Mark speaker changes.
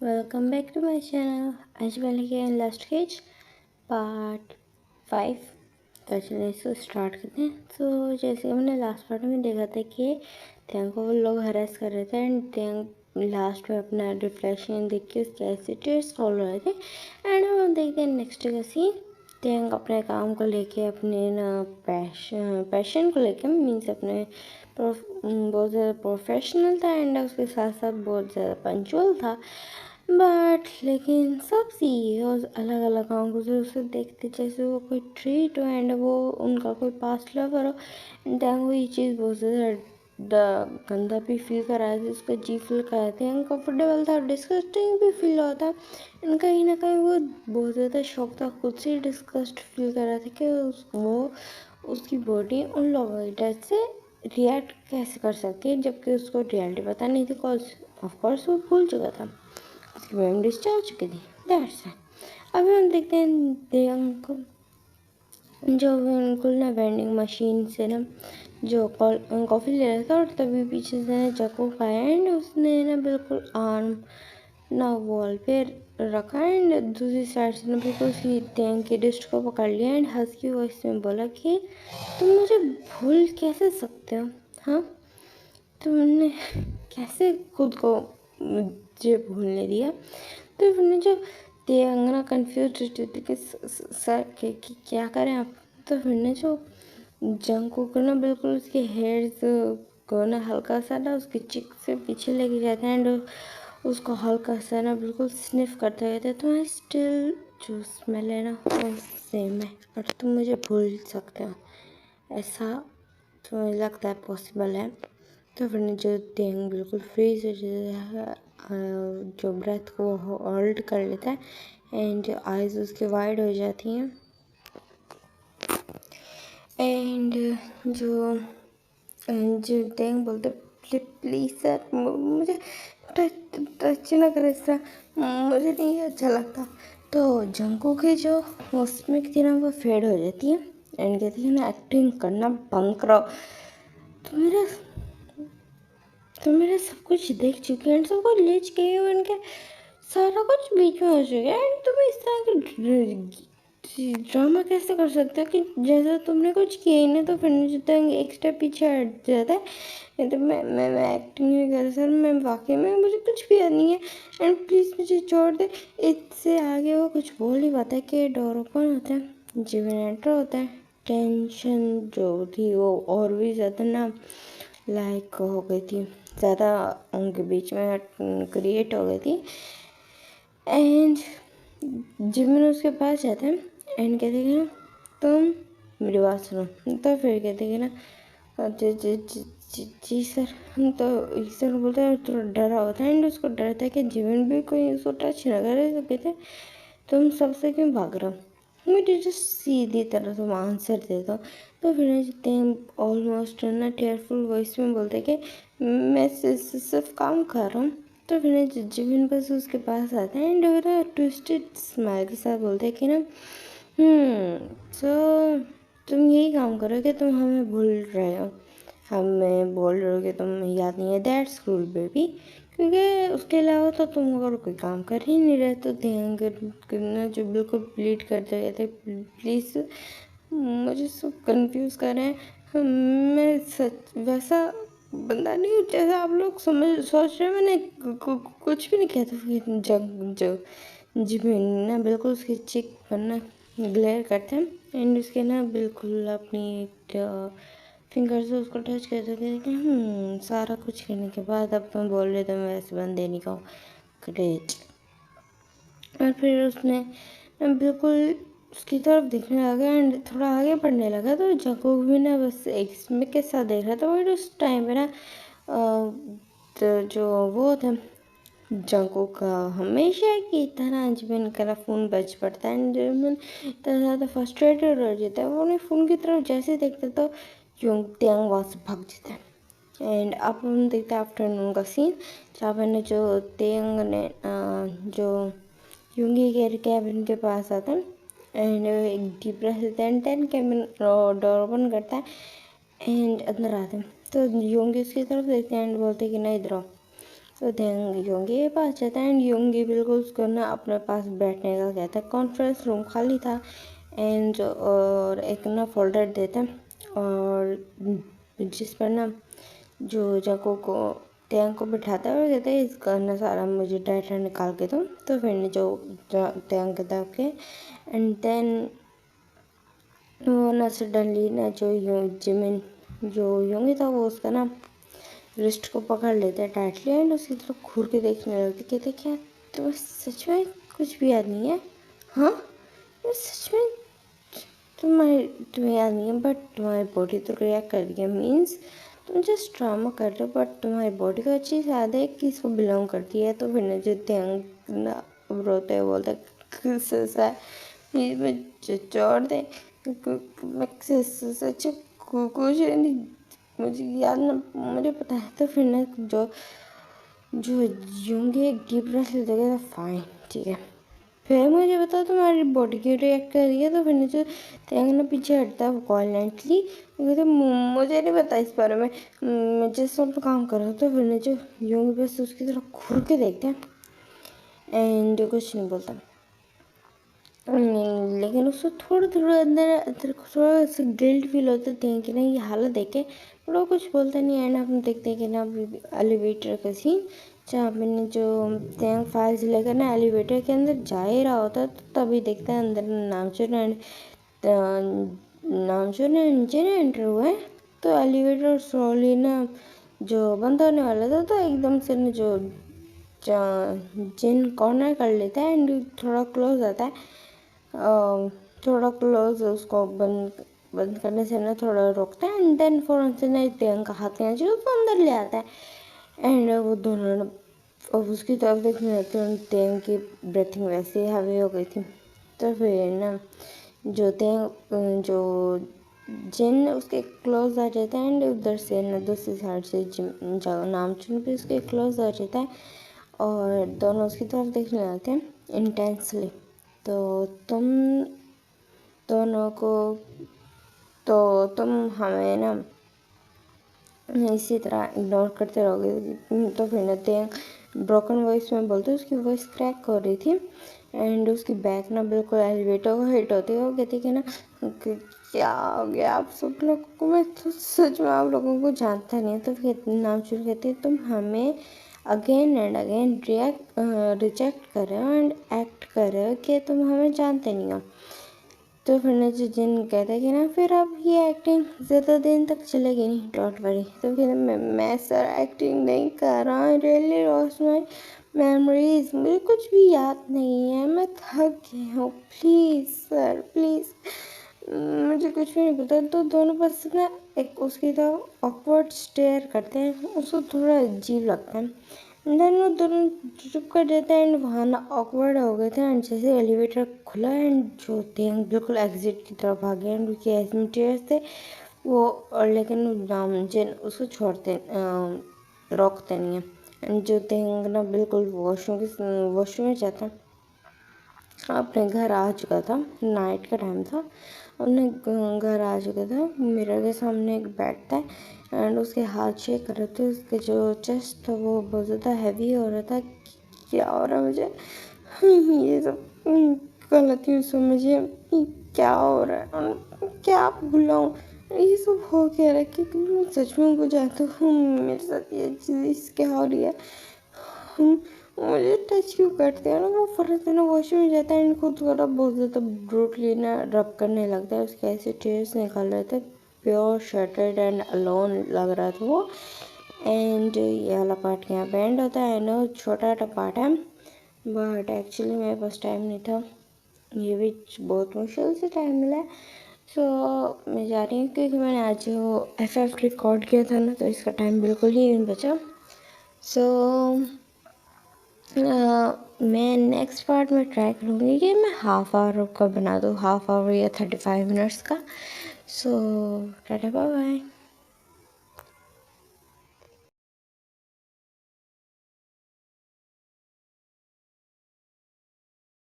Speaker 1: Welcome back to my channel. आज मैं लेके आए लास्ट केज पार्ट 5। तो चलिए इसको स्टार्ट करते हैं। तो जैसे हमने लास्ट पार्ट में देखा था कि त्यांग को वो लोग हरास कर रहे थे एंड त्यांग लास्ट में अपना रिफ्लेक्शन देख के उसके एसिड खोल रहे थे। एंड हम देखते हैं नेक्स्ट का सीन। त्यांग अपने काम को लेके अपने ना पैशन को लेके मीन्स अपने बहुत ज़्यादा प्रोफेशनल था एंड उसके साथ साथ बहुत ज़्यादा पंचुअल था। बट लेकिन सब सीईओज अलग अलग आंखों से उसे देखते जैसे वो कोई ट्रीट हो एंड वो उनका कोई पास्ट लवर हो। एंड वो ये चीज़ बहुत ज़्यादा गंदा भी फील कर रहा था, उसका जी फील कर रहे थे, अनकम्फर्टेबल था, डिस्कस्टिंग भी फील होता। एंड कहीं ना कहीं वो बहुत ज़्यादा शौक था, खुद से डिस्कस्ट फील कर रहा था कि वो उसकी बॉडी उन लोगों की डेथ से रिएक्ट कैसे कर सकती है, जबकि उसको रियलिटी पता नहीं थी। कॉज ऑफकोर्स वो भूल चुका था, उसकी मेमोरीज जा चुकी थी। दैट्स अभी हम देखते हैं देवंग को, जो बिल्कुल ना वेंडिंग मशीन से ना जो कॉफ़ी ले रहा था और तभी पीछे से ना चाकू खाया एंड उसने ना बिल्कुल आर्म ना वॉल पे रखा एंड दूसरी साइड से ना बिल्कुल उसकी टैंक की रिस्ट को पकड़ लिया एंड हंस की वॉइस में बोला कि तुम मुझे भूल कैसे सकते हो? हाँ, तुमने कैसे खुद को मुझे भूलने दिया? तो फिर जो अंगना कंफ्यूज रहती थी कि सर के कि क्या करें आप। तो फिर जो जंगकुक को ना बिल्कुल उसके हेयर्स को ना हल्का सा ना उसकी चिक से पीछे लेके जाते हैं एंड उसको हल्का सा ना बिल्कुल स्निफ करते रहते। तुम्हारी स्टिल जो स्मेल है ना वो सेम है और तुम मुझे भूल सकते हो, ऐसा तुम्हें लगता है पॉसिबल है? तो फिर जो तेंग बिल्कुल फ्रीज हो जाता है, जो ब्रेथ को होल्ड कर लेता है एंड आइज उसके वाइड हो जाती हैं एंड जो जो तेंग बोलते प्लीज़ सर मुझे टच ना करे सर, मुझे नहीं अच्छा लगता। तो जंको के जो उसमें थी ना वो फेड हो जाती है एंड कहती है ना एक्टिंग करना बंद करो, तो मेरा सब कुछ देख चुके हैं, सब कुछ ले चुके हैं, उनके सारा कुछ बीच में हो चुका है एंड तुम इस तरह की ड्रामा कैसे कर सकते हो कि जैसे तुमने कुछ किया ही नहीं। तो फिर मुझे तो एक स्टेप पीछे हट जाता है। नहीं तो मैं एक्टिंग नहीं कर सर, मैं वाकई में मुझे कुछ भी याद नहीं है एंड प्लीज़ मुझे छोड़ दे। इससे आगे वो कुछ बोल ही पाता है कि डोर ओपन होता है, जीवन एंटर होता है। टेंशन जो थी वो और भी ज़्यादा ना लाइक हो गई थी, ज़्यादा उनके बीच में क्रिएट हो गई थी एंड जिमिन उसके पास जाता है एंड कहते हैं ना तुम मेरी बात सुनो। तो फिर कहते हैं ना जी जी जी जी जी सर। तो सर बोलते हैं थोड़ा डरा होता है एंड उसको डर था कि जिमिन भी कोई उसको टच ना करे। तो कहते तुम सबसे क्यों भाग रहे हो, मुझे जस्ट सीधी तरह तुम आंसर दे दो। तो फिर जीते हैं ऑलमोस्ट ना टेयरफुल वॉइस में बोलते कि मैं सिर्फ काम कर रहा हूँ। तो फिर जिमिन बस उसके पास आता है एंड वो ट्विस्टेड स्माइल के साथ बोलते हैं कि ना तो तुम यही काम करो कि तुम हमें भूल रहे हो, हमें बोल रहे हो कि तुम याद नहीं है। दैट्स कूल बेबी, क्योंकि उसके अलावा तो तुम अगर कोई काम कर ही नहीं रहे तो ध्यान करना जो बिल्कुल प्लीड करते रहते प्लीज़ मुझे सब कंफ्यूज कर रहे हैं। मैं सच वैसा बंदा नहीं हूँ जैसा आप लोग सोच रहे हैं। मैंने कुछ भी नहीं किया था। जब जो जिमिन ना बिल्कुल उसकी चिक पर ना ग्लेयर करते हैं एंड उसके ना बिल्कुल अपनी फिंगर से उसको टच करते थे। सारा कुछ करने के बाद अब तुम बोल रहे तो मैं वैसे बंदे नहीं कहूँ, ग्रेट। और फिर उसने बिल्कुल उसकी तरफ देखने लगा एंड थोड़ा आगे बढ़ने लगा। तो जंगकुक भी ना बस एक के साथ देख रहा था। बट उस टाइम पे ना तो जो वो था जंगकुक का हमेशा की तरह जिमिन का फ़ोन बज पड़ता है एंड जिमिन इतना ज़्यादा फ्रस्ट्रेटेड हो जाता है। वो उन्हें फ़ोन की तरफ जैसे ही देखता तो यूंग त्यांग वहाँ से भाग जाता है एंड अब हम देखते हैं आफ्टरनून का सीन, जहाँ पर ने जो तेंग ने जो यूंगी के कैबिन के पास आता है एंड एक डीप ब्रेथ लेता है and then cabin door open करता है एंड अंदर आते हैं। तो यूंगी उसकी तरफ देखते हैं एंड बोलते हैं कि नहीं इधर आओ। तो ध्यान योंगी के पास जाता है एंड योंगी बिल्कुल उसको ना अपने पास बैठने का कहता है। कॉन्फ्रेंस रूम खाली था एंड और एक ना फोल्डर देता है और जिस पर ना जो जाको को त्यांग को बिठाता है और कहते हैं इसका ना सारा मुझे डाटा निकाल के दो। तो फिर ने जो त्यांग कहता है ओके एंड देन वो ना सडनली ना जो जिमिन जो योंगी था वो उसका ना रिस्ट को पकड़ लेते हैं टाइटली एंड उसकी तरफ घूर के देखने लगते। कहते क्या तुम्हें सच में कुछ भी याद नहीं है? हाँ सच में तुम्हें याद नहीं है बट तुम्हारी बॉडी तो रिएक्ट कर रही है। मीन्स तुम जस्ट ड्रामा कर रहे हो बट तुम्हारी बॉडी को अच्छी से याद है कि इसको बिलोंग करती है। तो फिर ना जो त्यांग रोते हैं बोलते मुझे छोड़ दे मैं सच कुछ नहीं मुझे याद ना मुझे पता है। तो फिर ना जो जो यूंगे गिब्रास लेते गए फाइन ठीक है फिर मुझे बताओ तुम्हारी बॉडी क्यों रिएक्ट कर रही है। तो फिर जो त्यांग ना पीछे हटता है वायलेंटली कहते मुझे नहीं पता इस बारे में मैं जिस वक्त काम कर रहा हूँ। तो फिर जो यूंग बस उसकी तरफ घूर के देखते हैं एंड कुछ नहीं बोलता लेकिन उसको थोड़ा थोड़ा अंदर थोड़ा सा गिल्ट फील होता है कि ना ये हालत देखे बट वो कुछ बोलता नहीं है। ना हम देखते हैं कि ना एलिवेटर का सीन जहाँ मैंने जो टैंक फाइल्स लेकर ना एलिवेटर के अंदर जा ही रहा होता है। तो तभी देखते हैं अंदर नामचूर ने नीचे ना एंटर हुआ है। तो एलिवेटर स्लोली ना जो बंद होने वाला था तो एकदम से ना जो जिन कॉर्नर कर लेता है एंड थोड़ा क्लोज आता है थोड़ा क्लोज उसको बंद करने से ना थोड़ा रोकता है एंड देन फौरन से ना त्यांग का हाथ खींच के उसको अंदर ले आता है एंड वो दोनों अब उसकी तरफ देखने लगते हैं। त्यांग की ब्रीथिंग वैसे ही हैवी हो गई थी। तो फिर ना जो त्यांग जो जिन उसके क्लोज आ जाता है एंड उधर से ना दूसरी साइड से नामचून भी उसके क्लोज आ जाता है और दोनों उसकी तरफ देखने लगते हैं इंटेंसली। तो तुम दोनों को तो तुम हमें ना इसी तरह इग्नोर करते रहोगे। तो फिर ना त्यांग ब्रोकन वॉइस में बोलते उसकी वॉइस क्रैक हो रही थी एंड उसकी बैक ना बिल्कुल एलिवेटर को हिट होती है। वो कहती कि ना क्या हो गया आप सब लोगों को मैं तो सच में आप लोगों को जानता नहीं है। तो फिर नामचूर कहती है तुम हमें अगेन एंड अगेन रिजेक्ट कर रहे हो एंड एक्ट कर रहे हो कि तुम हमें जानते नहीं हो। तो फिर ना जो जिन कहता है कि ना फिर अब ये एक्टिंग ज़्यादा दिन तक चलेगी नहीं डोंट वरी। तो फिर मैं सर एक्टिंग नहीं कर रहा हूँ रियली लॉस्ट माई मेमोरीज मुझे कुछ भी याद नहीं है मैं थक गई हूँ प्लीज़ सर प्लीज़ मुझे कुछ भी नहीं पता। तो दोनों बस ना एक उसकी तरफ ऑकवर्ड स्टेयर करते हैं उसको थोड़ा अजीब लगता है देन वो दोनों चुप कर देते हैं एंड वहाँ ना ऑकवर्ड हो गए थे एंड जैसे एलिवेटर खुला एंड जो थे बिल्कुल एग्जिट की तरफ आ गए एंड उसके एडमिटर्स थे वो और लेकिन जिन उसको छोड़ते रोकते नहीं है एंड जो थे ना बिल्कुल वॉशरूम में जाता अपने घर आ चुका था नाइट का टाइम था अपने घर आ चुका था मिरर के सामने एक बेड था एंड उसके हाथ शेक कर रहे थे उसके जो चेस्ट था वो बहुत ज़्यादा हैवी हो रहा था। क्या हो रहा है मुझे ये सब गलतियों समझिए क्या हो रहा है और क्या भूला हूँ ये सब हो क्या रहा है क्योंकि मैं सच में को जानता हूँ मेरे साथ ये चीज़ क्या हो रही है मुझे टच क्यों करते हैं ना वो फर्स्ट ना वॉशरूम में जाता है एंड खुद थोड़ा बहुत ज़्यादा ब्रूटली ना रब करने लगता है उसके ऐसे टीयर्स निकाल रहे थे प्योर शटर्ड एंड अलोन लग रहा था वो एंड ये वाला पार्ट यहाँ पे एंड होता है ना छोटा पार्ट है बट एक्चुअली मेरे पास टाइम नहीं था ये भी बहुत मुश्किल से टाइम मिला सो मैं जा रही हूँ क्योंकि मैंने आज वो FF रिकॉर्ड किया था ना तो इसका टाइम बिल्कुल ही नहीं बचा। सो मैं नेक्स्ट पार्ट में ट्राई करूँगी कि मैं हाफ आवर का बना दूँ हाफ आवर या 35 मिनट्स का। सो टाटा बाय बाय।